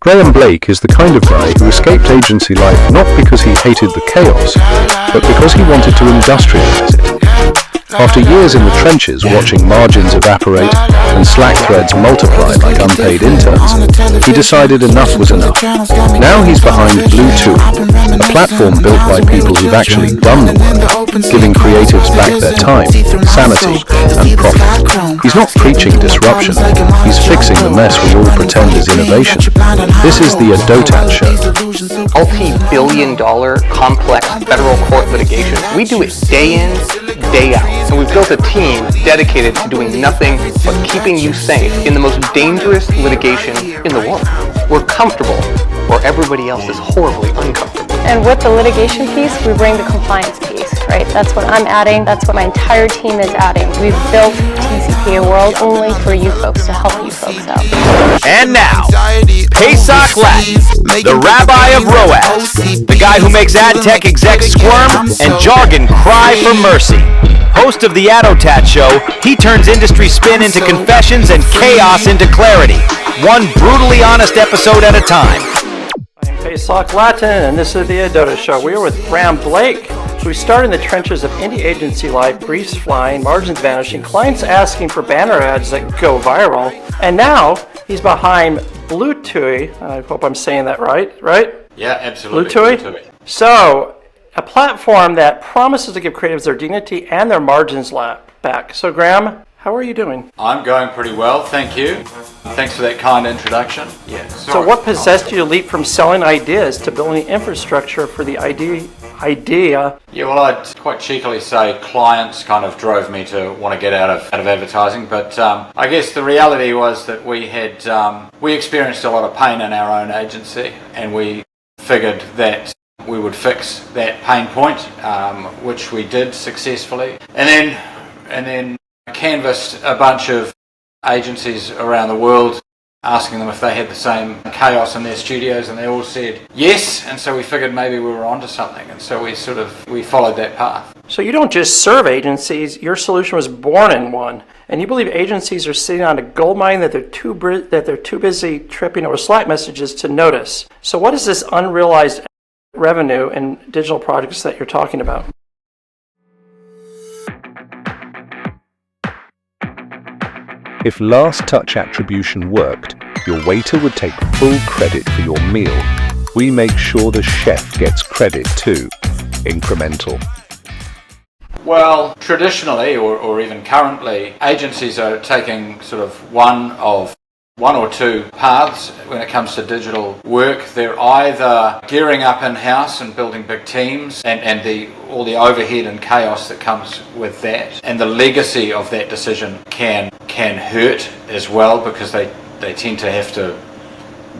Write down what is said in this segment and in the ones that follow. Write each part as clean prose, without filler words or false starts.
Graeme Blake is the kind of guy who escaped agency life not because he hated the chaos, but because he wanted to industrialize it. After years in the trenches watching margins evaporate and Slack threads multiply like unpaid interns, he decided enough was enough. Now he's behind BluTui, a platform built by people who've actually done the work, giving creatives back their time, sanity, and profit. He's not preaching disruption, he's fixing the mess we all pretend is innovation. This is the ADOTAT Show. Multi-billion-dollar complex federal court litigation. We do it day in, day out. And we've built a team dedicated to doing nothing but keeping you safe in the most dangerous litigation in the world. We're comfortable where everybody else is horribly uncomfortable. And with the litigation piece, we bring the compliance piece, right? That's what I'm adding. That's what my entire team is adding. We've built TCPA World only for you folks to help you folks out. And now, Pesach Lattin, the rabbi of ROAS, the guy who makes Adtech execs squirm and jargon cry for mercy. Host of the ADOTAT Show, he turns industry spin into confessions and chaos into clarity. One brutally honest episode at a time. I'm Pesach Lattin, and this is the ADOTAT Show. We are with Graeme Blake, who started in the trenches of indie agency life, briefs flying, margins vanishing, clients asking for banner ads that go viral, and now he's behind BluTui. I hope I'm saying that right? Yeah, absolutely. BluTui? So, a platform that promises to give creatives their dignity and their margins back. So, Graeme, how are you doing? I'm going pretty well, thank you. Thanks for that kind introduction. Yeah. So what possessed you to leap from selling ideas to building infrastructure for the idea? Yeah, well, I'd quite cheekily say clients kind of drove me to want to get out of advertising, but I guess the reality was that we experienced a lot of pain in our own agency, and we figured that we would fix that pain point, which we did successfully, and then canvassed a bunch of agencies around the world, asking them if they had the same chaos in their studios, and they all said yes, and so we figured maybe we were onto something, and so we followed that path. So you don't just serve agencies, your solution was born in one, and you believe agencies are sitting on a gold mine that they're too busy tripping over Slack messages to notice. So what is this unrealized revenue and digital projects that you're talking about? If last touch attribution worked, your waiter would take full credit for your meal. We make sure the chef gets credit too. Incremental. Well, traditionally, or even currently, agencies are taking sort of one or two paths when it comes to digital work. They're either gearing up in-house and building big teams and all the overhead and chaos that comes with that. And the legacy of that decision can hurt as well, because they tend to have to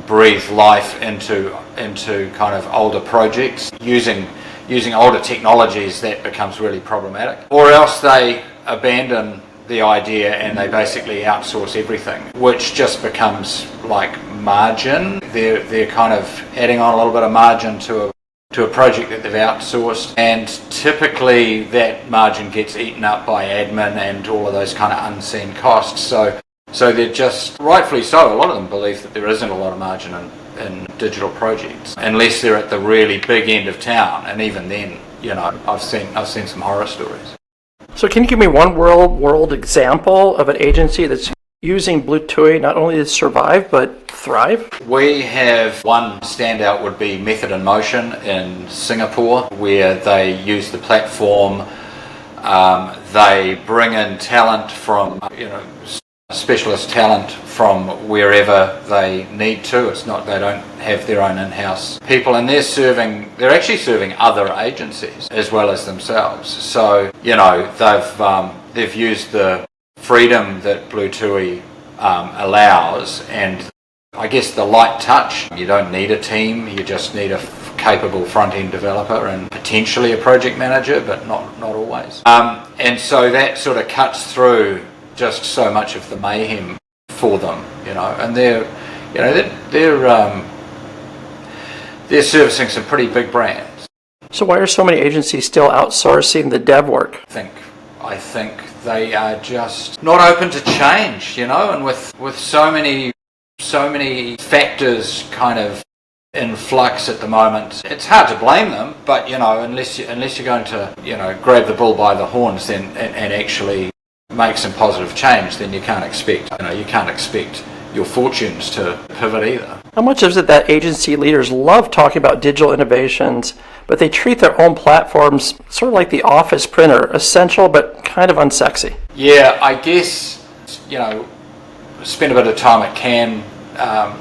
breathe life into kind of older projects. Using older technologies, that becomes really problematic. Or else they abandon the idea and they basically outsource everything, which just becomes like margin. They're kind of adding on a little bit of margin to a project that they've outsourced, and typically that margin gets eaten up by admin and all of those kind of unseen costs. So they're just, rightfully so, a lot of them believe that there isn't a lot of margin in digital projects unless they're at the really big end of town, and even then, you know, I've seen some horror stories. So can you give me one world example of an agency that's using BluTui not only to survive but thrive? We have one standout would be Method in Motion in Singapore, where they use the platform. They bring in talent from, specialist talent from wherever they need to. It's not, they don't have their own in-house people, and they're actually serving other agencies as well as themselves. So, they've used the freedom that BluTui allows, and I guess the light touch. You don't need a team, you just need a capable front-end developer and potentially a project manager, but not always. And so that sort of cuts through just so much of the mayhem for them, and they're servicing some pretty big brands. So why are so many agencies still outsourcing the dev work? I think they are just not open to change, and with so many so many factors kind of in flux at the moment. It's hard to blame them, but unless you're going to grab the bull by the horns then and actually make some positive change, then you can't expect your fortunes to pivot either. How much is it that agency leaders love talking about digital innovations, but they treat their own platforms sort of like the office printer, essential but kind of unsexy? Yeah, I guess, spent a bit of time at Cannes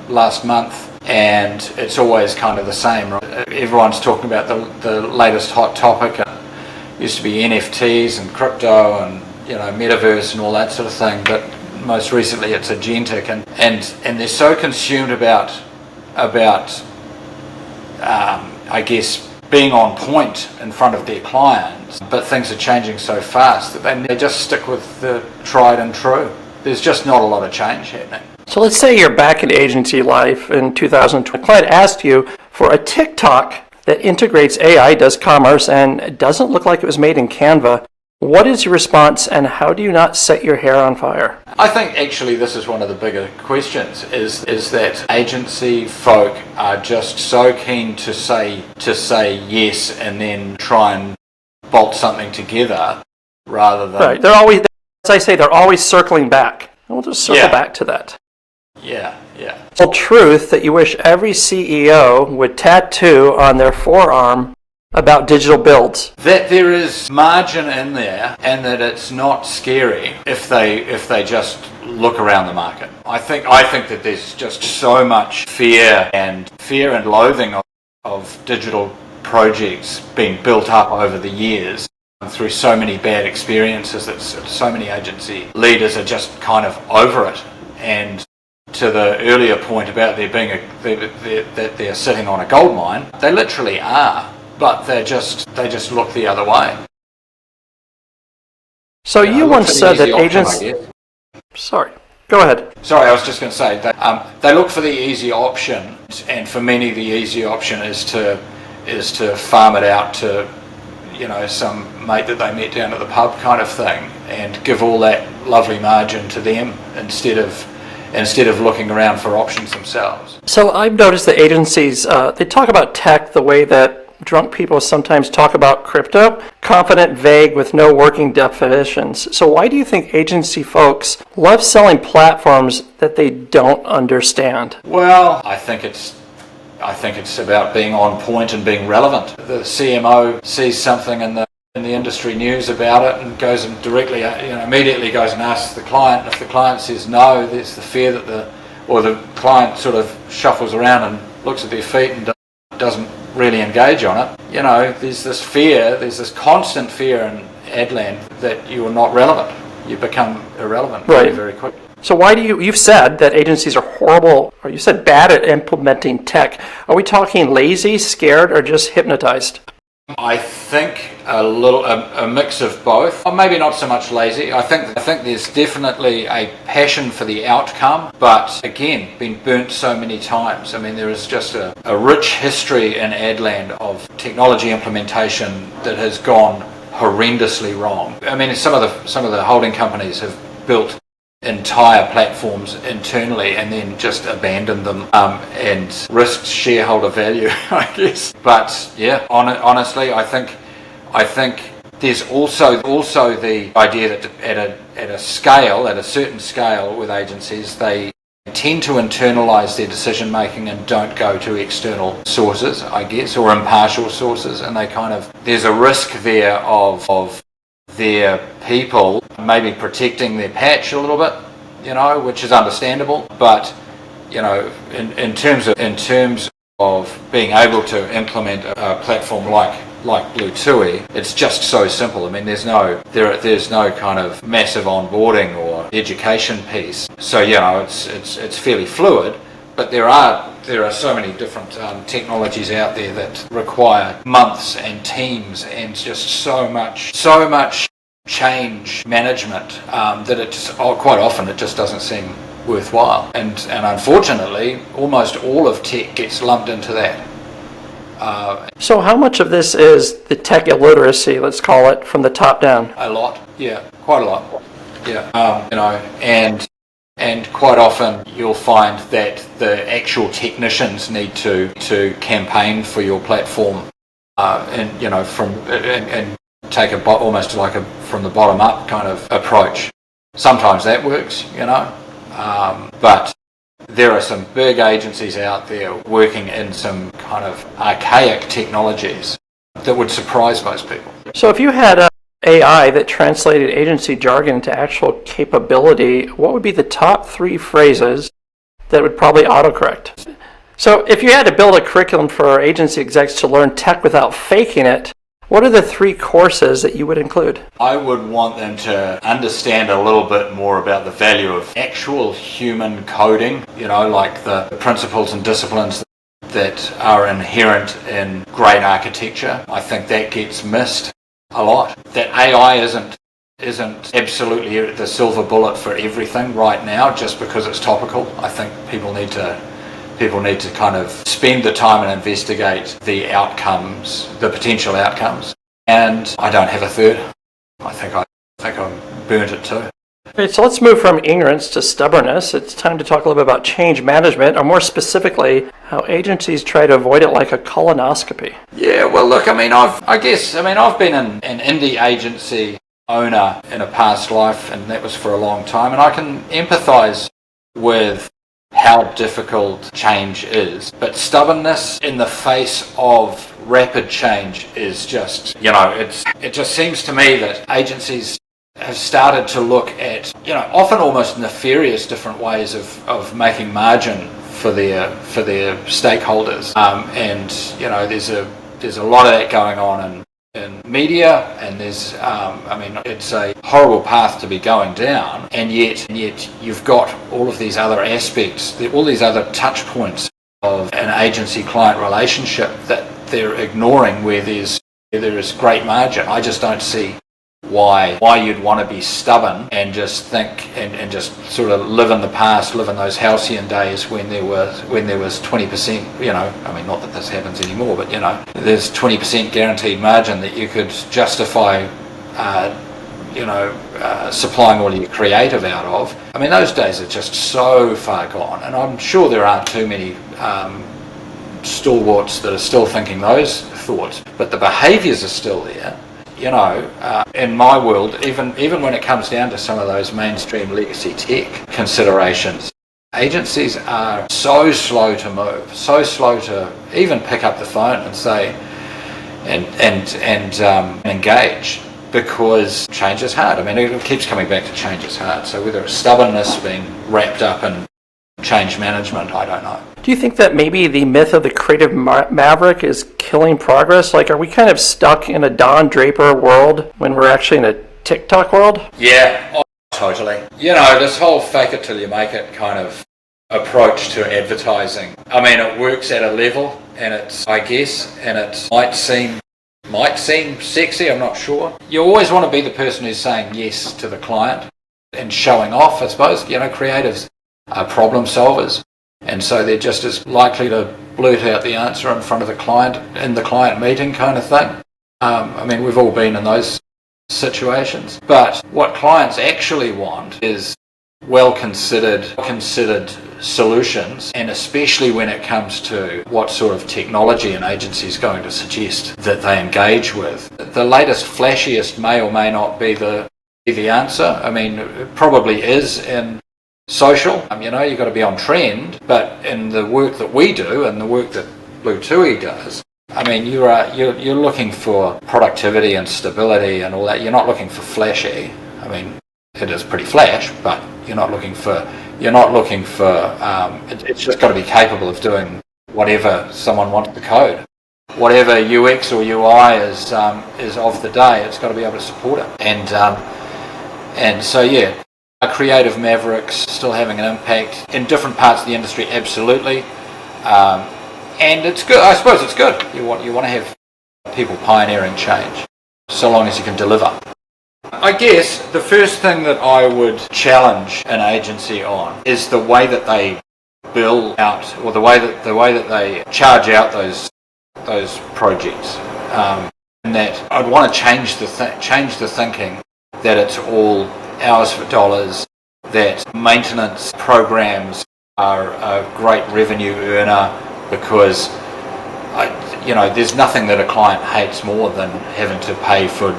last month, and it's always kind of the same, right? Everyone's talking about the latest hot topic. It used to be NFTs and crypto and metaverse and all that sort of thing, but most recently it's agentic, and they're so consumed about I guess being on point in front of their clients, but things are changing so fast that they just stick with the tried and true. There's just not a lot of change happening. So let's say you're back in agency life in 2020. A client asked you for a TikTok that integrates AI, does commerce, and it doesn't look like it was made in Canva. What is your response, and how do you not set your hair on fire? I think actually this is one of the bigger questions, is that agency folk are just so keen to say yes and then try and bolt something together rather than... Right, they're always, as I say, they're always circling back. And we'll just circle back to that. Yeah. It's a truth that you wish every CEO would tattoo on their forearm about digital builds. That there is margin in there, and that it's not scary if they just look around the market. I think that there's just so much fear and loathing of digital projects being built up over the years through so many bad experiences that so many agency leaders are just kind of over it. And to the earlier point about there being that they're sitting on a gold mine, they literally are. But they just look the other way. So you once said that agents... Sorry, go ahead. Sorry, I was just going to say that they look for the easy option, and for many the easy option is to farm it out to some mate that they met down at the pub kind of thing, and give all that lovely margin to them instead of looking around for options themselves. So I've noticed that agencies they talk about tech the way that drunk people sometimes talk about crypto, confident, vague, with no working definitions. So why do you think agency folks love selling platforms that they don't understand? Well, I think it's about being on point and being relevant. The CMO sees something in the industry news about it and goes and directly, immediately goes and asks the client. If the client says no, there's the fear that the client sort of shuffles around and looks at their feet and doesn't really engage on it. There's this constant fear in ad land that you are not relevant. You become irrelevant very, very quickly. So why do you've said that agencies are horrible, or you said bad at implementing tech. Are we talking lazy, scared, or just hypnotized? I think a mix of both. Or maybe not so much lazy. I think there's definitely a passion for the outcome, but again, been burnt so many times. I mean, there is just a rich history in Adland of technology implementation that has gone horrendously wrong. I mean, some of the holding companies have built entire platforms internally and then just abandoned them and risked shareholder value, I guess. But yeah, honestly, I think there's also the idea that at a certain scale with agencies, they tend to internalize their decision making and don't go to external sources, I guess, or impartial sources, and there's a risk there of their people maybe protecting their patch a little bit, which is understandable. But in terms of being able to implement a platform like BluTui, it's just so simple. I mean, there's no kind of massive onboarding or education piece. So it's fairly fluid. But there are so many different technologies out there that require months and teams and just so much change management that it just quite often it just doesn't seem worthwhile. And unfortunately, almost all of tech gets lumped into that. So how much of this is the tech illiteracy, let's call it, from the top down? A lot, yeah, quite a lot, yeah. And And quite often you'll find that the actual technicians need to campaign for your platform, and take almost like a from the bottom up kind of approach. Sometimes that works, but there are some big agencies out there working in some kind of archaic technologies that would surprise most people. So if you had AI that translated agency jargon into actual capability, what would be the top 3 phrases that would probably autocorrect? So if you had to build a curriculum for our agency execs to learn tech without faking it, what are the 3 courses that you would include? I would want them to understand a little bit more about the value of actual human coding, like the principles and disciplines that are inherent in great architecture. I think that gets missed a lot. That AI isn't absolutely the silver bullet for everything right now just because it's topical. I think people need to kind of spend the time and investigate the outcomes, the potential outcomes. And I don't have a third. I think I burnt it too. Right, so let's move from ignorance to stubbornness. It's time to talk a little bit about change management, or more specifically, how agencies try to avoid it like a colonoscopy. Yeah, well, look, I've been an indie agency owner in a past life, and that was for a long time, and I can empathise with how difficult change is. But stubbornness in the face of rapid change is just, it just seems to me that agencies have started to look at, often almost nefarious different ways of making margin for their stakeholders. And there's a lot of that going on in media, and there's it's a horrible path to be going down, and yet you've got all of these other aspects, all these other touch points of an agency client relationship that they're ignoring where there is great margin. I just don't see why you'd want to be stubborn and just think and just sort of live in the past, live in those halcyon days when there was 20%, not that this happens anymore, but there's 20% guaranteed margin that you could justify supplying all your creative out of. Those days are just so far gone, and I'm sure there aren't too many stalwarts that are still thinking those thoughts, but the behaviours are still there. In my world, even when it comes down to some of those mainstream legacy tech considerations, agencies are so slow to move, so slow to even pick up the phone and say and engage, because change is hard. It keeps coming back to change is hard. So whether it's stubbornness being wrapped up in change management, I don't know. Do you think that maybe the myth of the creative maverick is killing progress? Like, are we kind of stuck in a Don Draper world when we're actually in a TikTok world? Yeah, totally. This whole fake it till you make it kind of approach to advertising. It works at a level, and it might seem sexy, I'm not sure. You always want to be the person who's saying yes to the client and showing off, I suppose. Creatives are problem solvers, and so they're just as likely to blurt out the answer in front of the client in the client meeting kind of thing. We've all been in those situations, but what clients actually want is well considered solutions, and especially when it comes to what sort of technology an agency is going to suggest that they engage with. The latest flashiest may or may not be the answer. It probably is in social. You've got to be on trend, but in the work that we do and the work that BluTui does, you're looking for productivity and stability and all that. You're not looking for flashy. It is pretty flash, but you're not looking for. It's just got to be capable of doing whatever someone wants to code. Whatever UX or UI is of the day, it's got to be able to support it. And so yeah. Are creative mavericks still having an impact in different parts of the industry? Absolutely, and it's good. I suppose it's good. You want to have people pioneering change, so long as you can deliver. I guess the first thing that I would challenge an agency on is the way that they bill out, or the way that they charge out those projects. And that I'd want to change the thinking that it's all hours for dollars, that maintenance programs are a great revenue earner because there's nothing that a client hates more than having to pay for,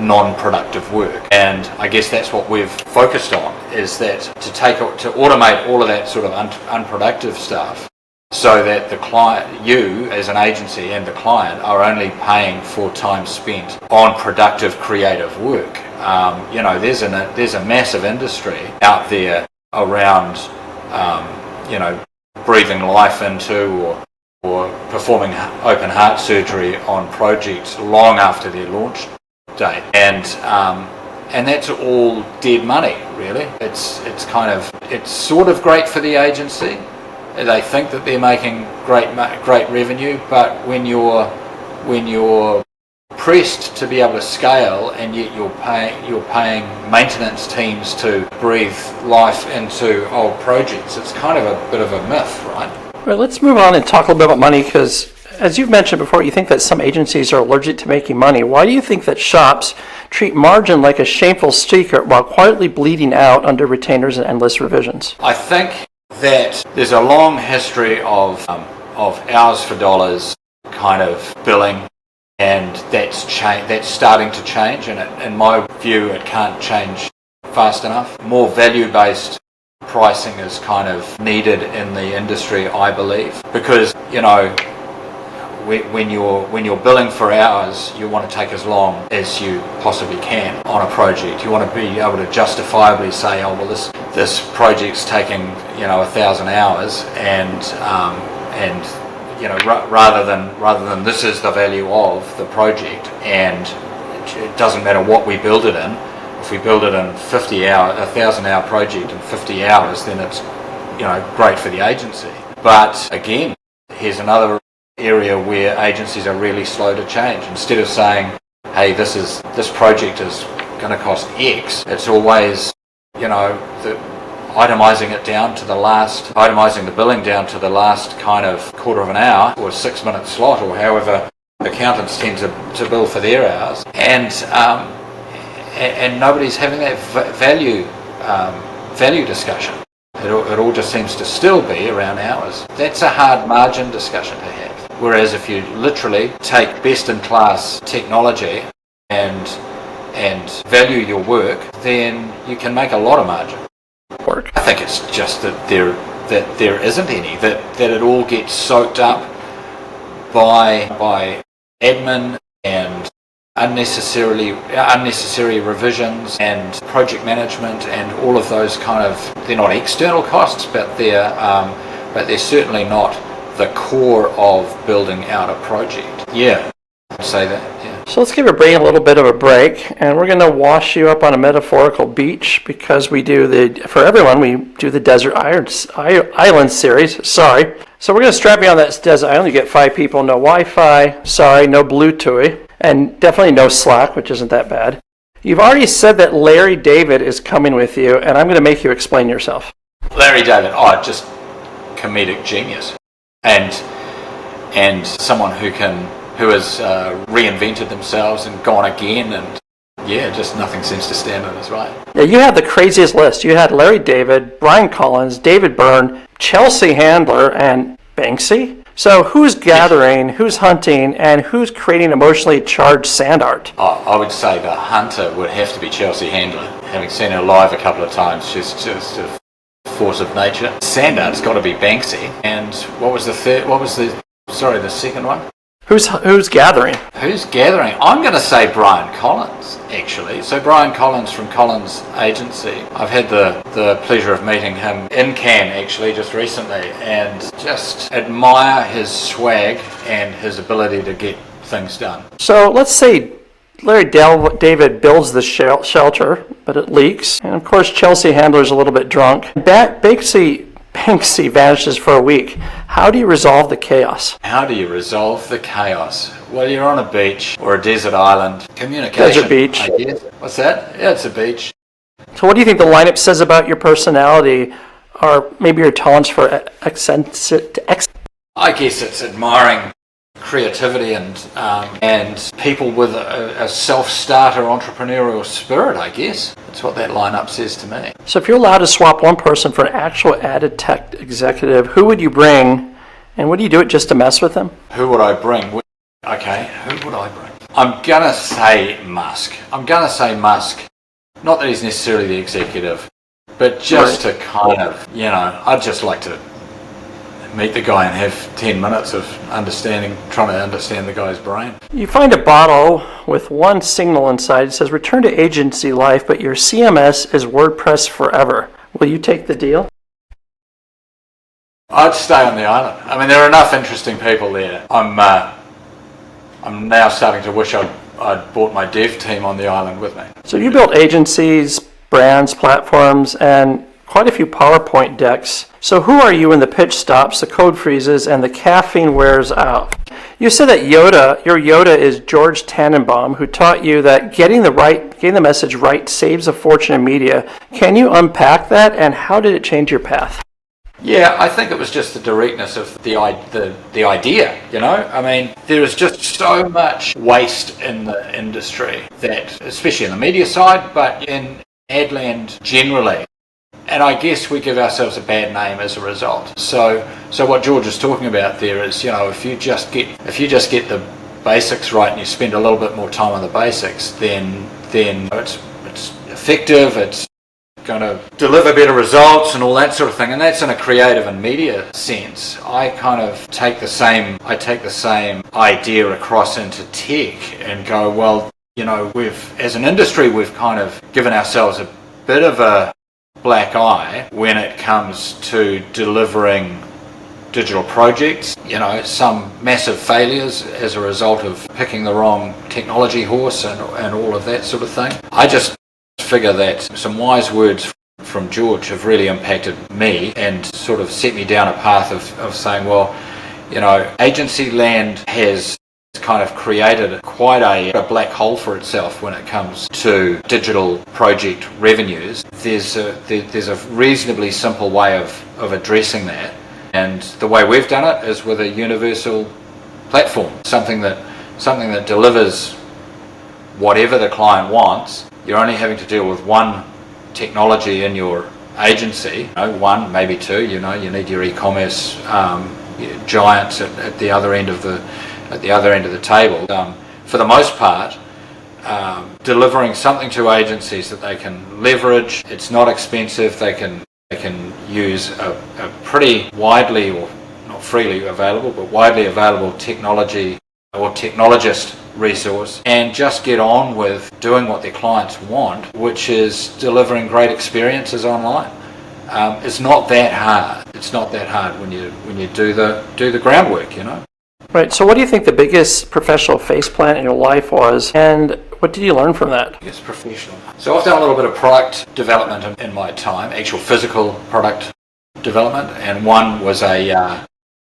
non-productive work. And I guess that's what we've focused on, is that to automate all of that sort of unproductive stuff so that the client, you as an agency and the client, are only paying for time spent on productive creative work. There's a massive industry out there around, breathing life into or performing open heart surgery on projects long after their launch date, and that's all dead money, really. It's sort of great for the agency. They think that they're making great revenue, but when you're pressed to be able to scale, and yet you're paying maintenance teams to breathe life into old projects, it's kind of a bit of a myth, right? Well, let's move on and talk a little bit about money, because as you've mentioned before, you think that some agencies are allergic to making money. Why do you think that shops treat margin like a shameful secret while quietly bleeding out under retainers and endless revisions? I think that there's a long history of hours for dollars kind of billing, and that's starting to change, and in my view it can't change fast enough. More value-based pricing is kind of needed in the industry, I believe, because when you're billing for hours, you want to take as long as you possibly can on a project. You want to be able to justifiably say, oh well, this project's taking 1,000 hours, and rather than this is the value of the project, and it doesn't matter what we build it in. If we build it in 1,000-hour project in 50 hours, then it's great for the agency. But again, here's another area where agencies are really slow to change. Instead of saying, hey, this project is going to cost X, it's always itemizing the billing down to the last kind of quarter of an hour or 6-minute slot, or however accountants tend to bill for their hours, and nobody's having that value discussion. It all just seems to still be around hours. That's a hard margin discussion to have. Whereas if you literally take best-in-class technology and value your work, then you can make a lot of margin. I think it's just that there isn't any. That it all gets soaked up by admin and unnecessary revisions and project management and all of those they're not external costs, but they're certainly not the core of building out a project. Yeah, I'd say that, yeah. So let's give your brain a little bit of a break, and we're going to wash you up on a metaphorical beach, because we do the Desert Island series. Sorry. So we're going to strap you on that desert island. You get 5 people, no Wi-Fi, no BluTui, and definitely no Slack, which isn't that bad. You've already said that Larry David is coming with you, and I'm going to make you explain yourself. Larry David, just comedic genius, and someone who has reinvented themselves and gone again, and just nothing seems to stand on his right. Yeah, you had the craziest list. You had Larry David, Brian Collins, David Byrne, Chelsea Handler, and Banksy. So who's gathering, who's hunting, and who's creating emotionally charged sand art? I would say the hunter would have to be Chelsea Handler. Having seen her live a couple of times, she's just a force of nature. Sand art's got to be Banksy. And what was the second one? Who's gathering? Who's gathering? I'm going to say Brian Collins, actually. So Brian Collins from Collins Agency. I've had the pleasure of meeting him in Cannes, actually, just recently, and just admire his swag and his ability to get things done. So let's say Larry David builds the shelter, but it leaks. And of course, Chelsea Handler's a little bit drunk. Banksy vanishes for a week. How do you resolve the chaos? How do you resolve the chaos? Well, you're on a beach or a desert island. Communication. Desert beach. I guess. What's that? Yeah, it's a beach. So what do you think the lineup says about your personality, or maybe your tolerance for I guess it's admiring creativity and people with a self-starter entrepreneurial spirit, I guess. That's what that lineup says to me. So if you're allowed to swap one person for an actual ADTech executive, who would you bring, and would you do it just to mess with them? Who would I bring? Okay, who would I bring? I'm going to say Musk. Not that he's necessarily the executive, but just to kind of, I'd just like to meet the guy and have 10 minutes of trying to understand the guy's brain. You find a bottle with one signal inside. It says, return to agency life, but your CMS is WordPress forever. Will you take the deal? I'd stay on the island. I mean, there are enough interesting people there. I'm now starting to wish I'd brought my dev team on the island with me. So you built agencies, brands, platforms, and quite a few PowerPoint decks. So who are you when the pitch stops, the code freezes, and the caffeine wears out? You said that your Yoda is George Tannenbaum, who taught you that getting the message right saves a fortune in media. Can you unpack that, and how did it change your path? Yeah, I think it was just the directness of the idea, I mean, there is just so much waste in the industry that, especially in the media side, but in ad land generally. And I guess we give ourselves a bad name as a result. So what George is talking about there is, if you just get the basics right and you spend a little bit more time on the basics, then it's effective, it's going to deliver better results and all that sort of thing. And that's in a creative and media sense. I kind of take the same idea across into tech and go, well, as an industry, we've kind of given ourselves a bit of a black eye when it comes to delivering digital projects. Some massive failures as a result of picking the wrong technology horse and all of that sort of thing. I just figure that some wise words from George have really impacted me and sort of set me down a path of saying, well, agency land has kind of created quite a black hole for itself when it comes to digital project revenues. There's a reasonably simple way of addressing that, and the way we've done it is with a universal platform, something that delivers whatever the client wants. You're only having to deal with one technology in your agency, one, maybe two. You need your e-commerce giants at the other end of the table. For the most part, delivering something to agencies that they can leverage. It's not expensive. They can use a pretty widely, or not freely available, but widely available technology or technologist resource, and just get on with doing what their clients want, which is delivering great experiences online. It's not that hard. It's not that hard when you do the groundwork, Right. So what do you think the biggest professional faceplant in your life was, and what did you learn from that? It's professional. So I've done a little bit of product development in my time, actual physical product development, and one was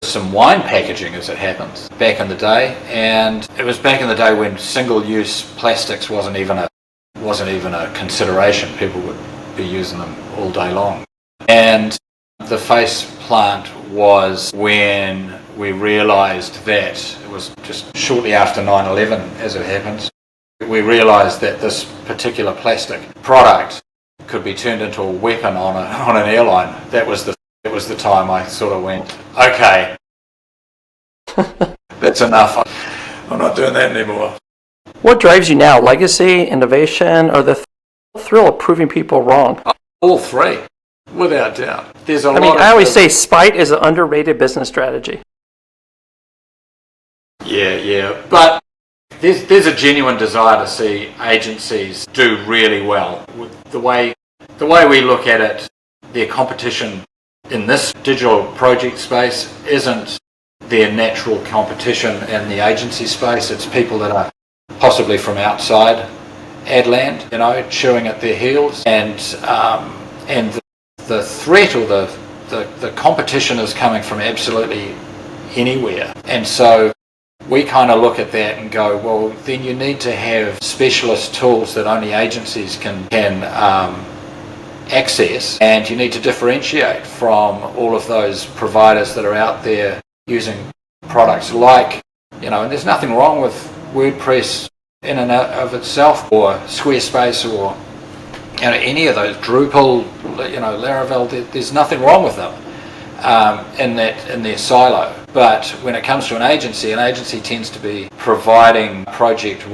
some wine packaging, as it happens, back in the day. And it was back in the day when single-use plastics wasn't even a consideration. People would be using them all day long. And the face plant was when we realised that, it was just shortly after 9/11, as it happens, we realised that this particular plastic product could be turned into a weapon on an airline. It was the time I sort of went, okay, that's enough. I'm not doing that anymore. What drives you now? Legacy, innovation, or the thrill of proving people wrong? All three, without doubt. I always say spite is an underrated business strategy. Yeah, but there's a genuine desire to see agencies do really well. The way we look at it, their competition in this digital project space isn't their natural competition in the agency space. It's people that are possibly from outside ad land, chewing at their heels, and the threat or the competition is coming from absolutely anywhere. And so we kind of look at that and go, well, then you need to have specialist tools that only agencies can access, and you need to differentiate from all of those providers that are out there using products like And there's nothing wrong with WordPress in and of itself, or Squarespace, or any of those, Drupal, Laravel. There's nothing wrong with them in their silo. But when it comes to an agency tends to be providing project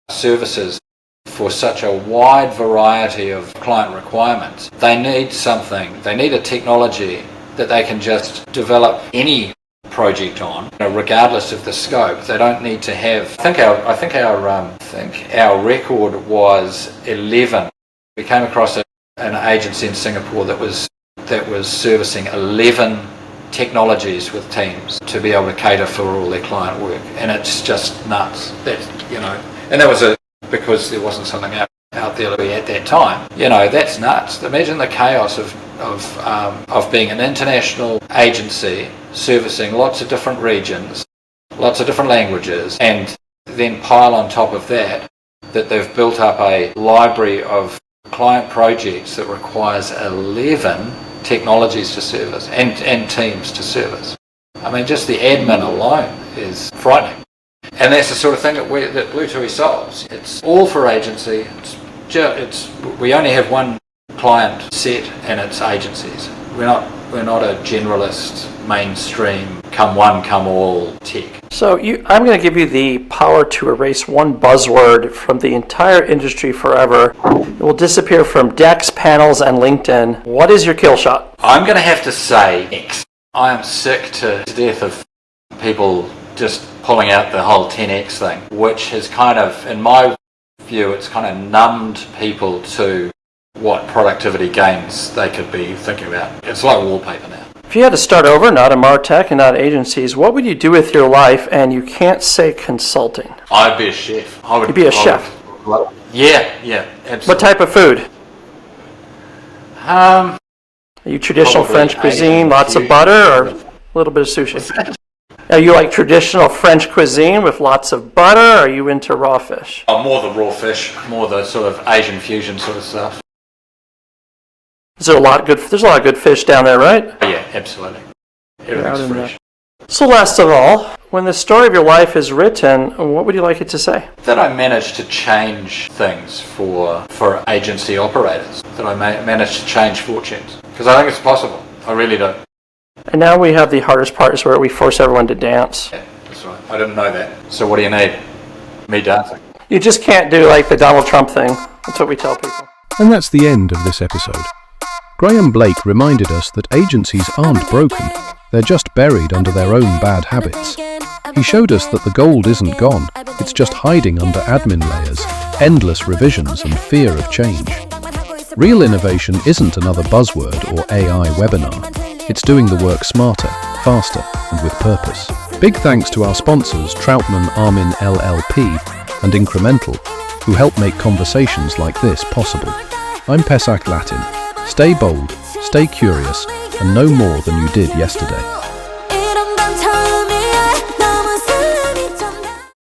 services for such a wide variety of client requirements. They need a technology that they can just develop any project on, regardless of the scope. They don't need to have. I think our record was 11. We came across an agency in Singapore that was servicing 11 technologies with teams to be able to cater for all their client work, and it's just nuts. And that was because there wasn't something out there at that time. That's nuts. Imagine the chaos of being an international agency servicing lots of different regions, lots of different languages, and then pile on top of that they've built up a library of client projects that requires 11 technologies to service and teams to service. I mean, just the admin alone is frightening. And that's the sort of thing that BluTui solves. It's all for agency. We only have one client set, and it's agencies. We're not a generalist, mainstream, come one, come all tech. So I'm going to give you the power to erase one buzzword from the entire industry forever. It will disappear from decks, panels, and LinkedIn. What is your kill shot? I'm going to have to say X. I am sick to death of people just pulling out the whole 10X thing, which has kind of, in my view, it's kind of numbed people to what productivity gains they could be thinking about. It's like wallpaper now. If you had to start over, not a MarTech and not agencies, what would you do with your life? And you can't say consulting. I'd be a chef. You'd be a chef? Yeah, absolutely. What type of food? Are you traditional French cuisine, lots of butter, or a little bit of sushi? Are you like traditional French cuisine with lots of butter, or are you into raw fish? More the raw fish, more the sort of Asian fusion sort of stuff. There's a lot of good fish down there, right? Yeah, absolutely. Everything's fresh. So last of all, when the story of your life is written, what would you like it to say? That I managed to change things for agency operators. That I managed to change fortunes. Because I think it's possible. I really do. And now we have the hardest part, is where we force everyone to dance. Yeah, that's right. I didn't know that. So what do you need? Me dancing. You just can't do like the Donald Trump thing. That's what we tell people. And that's the end of this episode. Graeme Blake reminded us that agencies aren't broken, they're just buried under their own bad habits. He showed us that the gold isn't gone, it's just hiding under admin layers, endless revisions and fear of change. Real innovation isn't another buzzword or AI webinar, it's doing the work smarter, faster and with purpose. Big thanks to our sponsors Troutman Armin LLP and Incremental, who help make conversations like this possible. I'm Pesach Lattin. Stay bold, stay curious, and know more than you did yesterday.